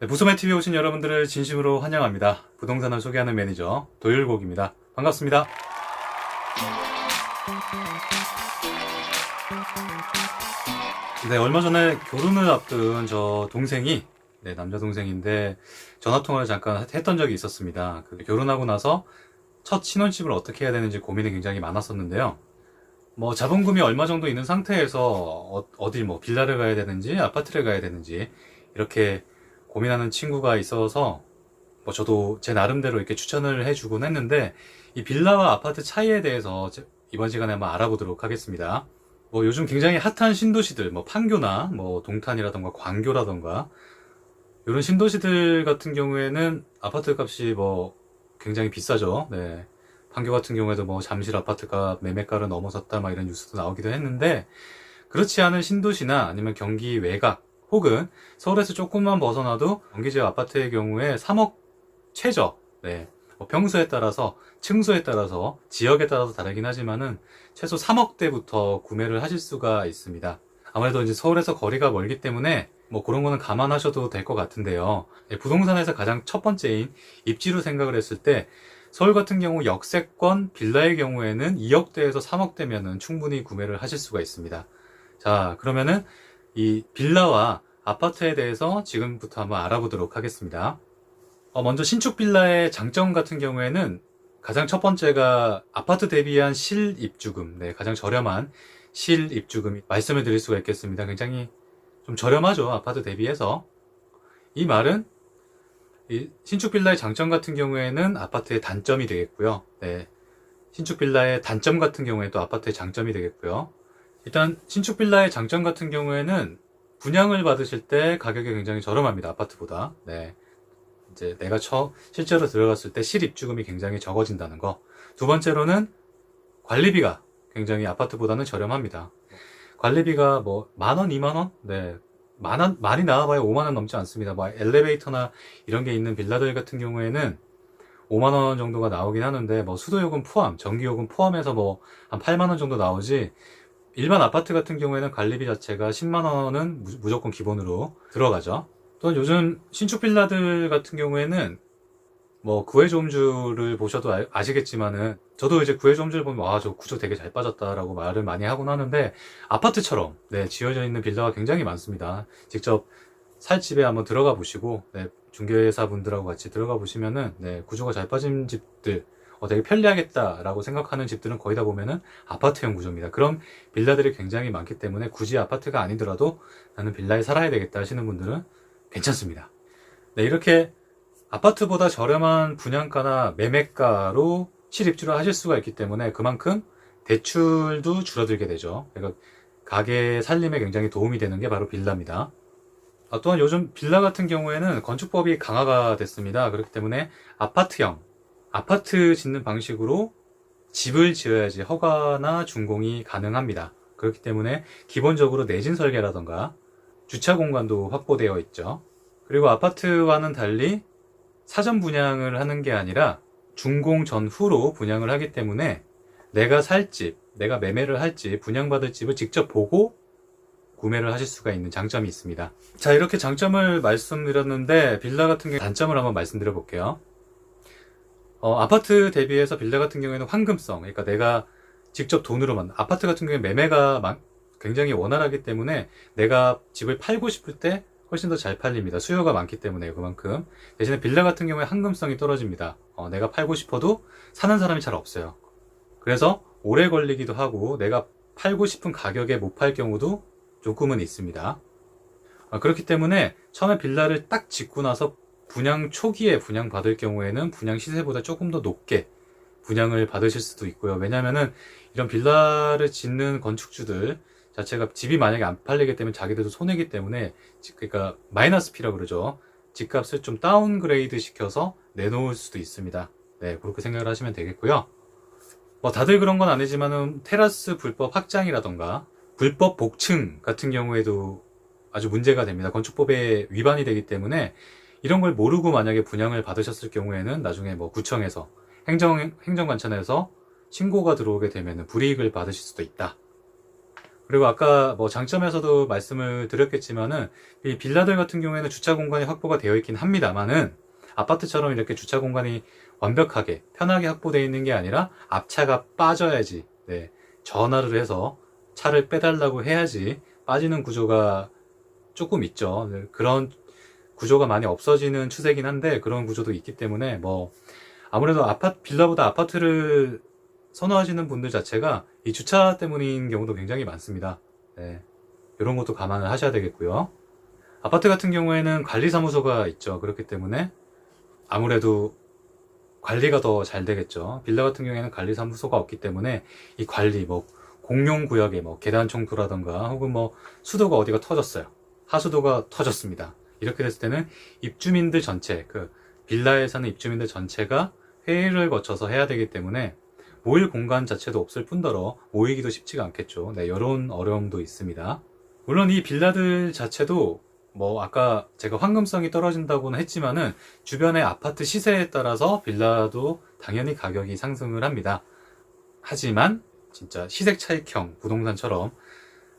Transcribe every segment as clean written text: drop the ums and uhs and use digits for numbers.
네, 부소매TV에 오신 여러분들을 진심으로 환영합니다. 부동산을 소개하는 매니저 도율곡입니다. 반갑습니다. 네, 얼마 전에 결혼을 앞둔 저 동생이, 남자 동생인데 전화통화를 잠깐 했던 적이 있었습니다. 결혼하고 나서 첫 신혼집을 어떻게 해야 되는지 고민이 굉장히 많았었는데요. 자본금이 얼마 정도 있는 상태에서 어디 빌라를 가야 되는지 아파트를 가야 되는지 이렇게 고민하는 친구가 있어서 저도 제 나름대로 이렇게 추천을 해주곤 했는데, 이 빌라와 아파트 차이에 대해서 이번 시간에 한번 알아보도록 하겠습니다. 요즘 굉장히 핫한 신도시들, 판교나 동탄이라던가 광교라던가 이런 신도시들 같은 경우에는 아파트 값이 굉장히 비싸죠. 네. 판교 같은 경우에도 잠실 아파트가 매매가를 넘어섰다 이런 뉴스도 나오기도 했는데, 그렇지 않은 신도시나 아니면 경기 외곽 혹은 서울에서 조금만 벗어나도 경기 지역 아파트의 경우에 3억 최저, 평수에 따라서, 층수에 따라서, 지역에 따라서 다르긴 하지만은 최소 3억대부터 구매를 하실 수가 있습니다. 아무래도 이제 서울에서 거리가 멀기 때문에 그런 거는 감안하셔도 될 것 같은데요. 부동산에서 가장 첫 번째인 입지로 생각을 했을 때, 서울 같은 경우 역세권 빌라의 경우에는 2억대에서 3억대면은 충분히 구매를 하실 수가 있습니다. 자, 그러면은 이 빌라와 아파트에 대해서 지금부터 한번 알아보도록 하겠습니다. 먼저 신축 빌라의 장점 같은 경우에는 가장 첫 번째가 아파트 대비한 실입주금, 가장 저렴한 실입주금 말씀을 드릴 수가 있겠습니다. 굉장히 좀 저렴하죠, 아파트 대비해서. 이 말은 이 신축 빌라의 장점 같은 경우에는 아파트의 단점이 되겠고요. 신축 빌라의 단점 같은 경우에 또 아파트의 장점이 되겠고요. 일단 신축 빌라의 장점 같은 경우에는 분양을 받으실 때 가격이 굉장히 저렴합니다, 아파트보다. 이제 내가 실제로 들어갔을 때 실입주금이 굉장히 적어진다는 거. 두 번째로는 관리비가 굉장히 아파트보다는 저렴합니다. 관리비가 10,000원, 20,000원? 많이 나와봐야 50,000원 넘지 않습니다. 엘리베이터나 이런 게 있는 빌라들 같은 경우에는 50,000원 정도가 나오긴 하는데, 수도요금 포함, 전기요금 포함해서 한 80,000원 정도 나오지, 일반 아파트 같은 경우에는 관리비 자체가 100,000원은 무조건 기본으로 들어가죠. 또 요즘 신축 빌라들 같은 경우에는 구해조음주를 보셔도 아시겠지만은, 저도 이제 구해조음주를 보면 저 구조 되게 잘 빠졌다라고 말을 많이 하곤 하는데, 아파트처럼 지어져 있는 빌라가 굉장히 많습니다. 직접 살 집에 한번 들어가 보시고, 중개사 분들하고 같이 들어가 보시면은 구조가 잘 빠진 집들, 되게 편리하겠다라고 생각하는 집들은 거의 다 보면은 아파트형 구조입니다. 그런 빌라들이 굉장히 많기 때문에 굳이 아파트가 아니더라도 나는 빌라에 살아야 되겠다 하시는 분들은 괜찮습니다. 이렇게 아파트보다 저렴한 분양가나 매매가로 실입주를 하실 수가 있기 때문에 그만큼 대출도 줄어들게 되죠. 그러니까 가게 살림에 굉장히 도움이 되는 게 바로 빌라입니다. 또한 요즘 빌라 같은 경우에는 건축법이 강화가 됐습니다. 그렇기 때문에 아파트 짓는 방식으로 집을 지어야지 허가나 준공이 가능합니다. 그렇기 때문에 기본적으로 내진 설계라던가 주차 공간도 확보되어 있죠. 그리고 아파트와는 달리 사전 분양을 하는 게 아니라 준공 전후로 분양을 하기 때문에 내가 살 집, 내가 매매를 할 집, 분양받을 집을 직접 보고 구매를 하실 수가 있는 장점이 있습니다. 자, 이렇게 장점을 말씀드렸는데 빌라 같은 경우 단점을 한번 말씀드려 볼게요. 아파트 대비해서 빌라 같은 경우에는 황금성, 그러니까 내가 직접 돈으로만, 아파트 같은 경우에 매매가 굉장히 원활하기 때문에 내가 집을 팔고 싶을 때 훨씬 더 잘 팔립니다. 수요가 많기 때문에 그만큼. 대신에 빌라 같은 경우에 황금성이 떨어집니다. 내가 팔고 싶어도 사는 사람이 잘 없어요. 그래서 오래 걸리기도 하고 내가 팔고 싶은 가격에 못 팔 경우도 조금은 있습니다. 그렇기 때문에 처음에 빌라를 딱 짓고 나서 분양 초기에 분양받을 경우에는 분양 시세보다 조금 더 높게 분양을 받으실 수도 있고요. 왜냐면은 이런 빌라를 짓는 건축주들 자체가 집이 만약에 안 팔리게 되면 자기들도 손해기 때문에, 그러니까 마이너스 P라고 그러죠. 집값을 좀 다운그레이드 시켜서 내놓을 수도 있습니다. 그렇게 생각을 하시면 되겠고요. 다들 그런 건 아니지만은 테라스 불법 확장이라던가 불법 복층 같은 경우에도 아주 문제가 됩니다. 건축법에 위반이 되기 때문에 이런 걸 모르고 만약에 분양을 받으셨을 경우에는 나중에 구청에서 행정관청에서 신고가 들어오게 되면 불이익을 받으실 수도 있다. 그리고 아까 뭐 장점에서도 말씀을 드렸겠지만은 이 빌라들 같은 경우에는 주차 공간이 확보가 되어 있긴 합니다만은 아파트처럼 이렇게 주차 공간이 완벽하게 편하게 확보되어 있는 게 아니라 앞차가 빠져야지, 네, 전화를 해서 차를 빼달라고 해야지 빠지는 구조가 조금 있죠. 네, 그런 구조가 많이 없어지는 추세긴 한데 그런 구조도 있기 때문에 뭐 아무래도 빌라보다 아파트를 선호하시는 분들 자체가 이 주차 때문인 경우도 굉장히 많습니다. 네, 이런 것도 감안을 하셔야 되겠고요. 아파트 같은 경우에는 관리사무소가 있죠. 그렇기 때문에 아무래도 관리가 더 잘 되겠죠. 빌라 같은 경우에는 관리사무소가 없기 때문에 이 관리, 뭐 공용구역에 뭐 계단 청소라던가 혹은 뭐 수도가 어디가 터졌어요. 하수도가 터졌습니다. 이렇게 됐을 때는 입주민들 전체, 그 빌라에 사는 입주민들 전체가 회의를 거쳐서 해야 되기 때문에 모일 공간 자체도 없을 뿐더러 모이기도 쉽지가 않겠죠. 네, 이런 어려움도 있습니다. 물론 이 빌라들 자체도 뭐 아까 제가 황금성이 떨어진다고는 했지만은 주변의 아파트 시세에 따라서 빌라도 당연히 가격이 상승을 합니다. 하지만 진짜 시색 차익형 부동산처럼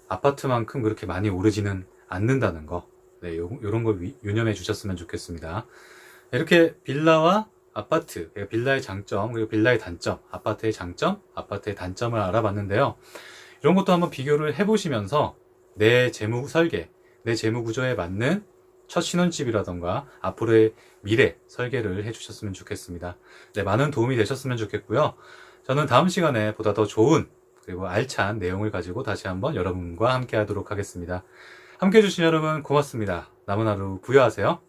아파트만큼 그렇게 많이 오르지는 않는다는 거, 네, 요런 걸 유념해 주셨으면 좋겠습니다. 이렇게 빌라와 아파트, 빌라의 장점, 그리고 빌라의 단점, 아파트의 장점, 아파트의 단점을 알아봤는데요. 이런 것도 한번 비교를 해보시면서 내 재무 설계, 내 재무 구조에 맞는 첫 신혼집이라던가 앞으로의 미래 설계를 해주셨으면 좋겠습니다. 네, 많은 도움이 되셨으면 좋겠고요. 저는 다음 시간에 보다 더 좋은 그리고 알찬 내용을 가지고 다시 한번 여러분과 함께 하도록 하겠습니다. 함께 해주신 여러분 고맙습니다. 남은 하루 부여하세요.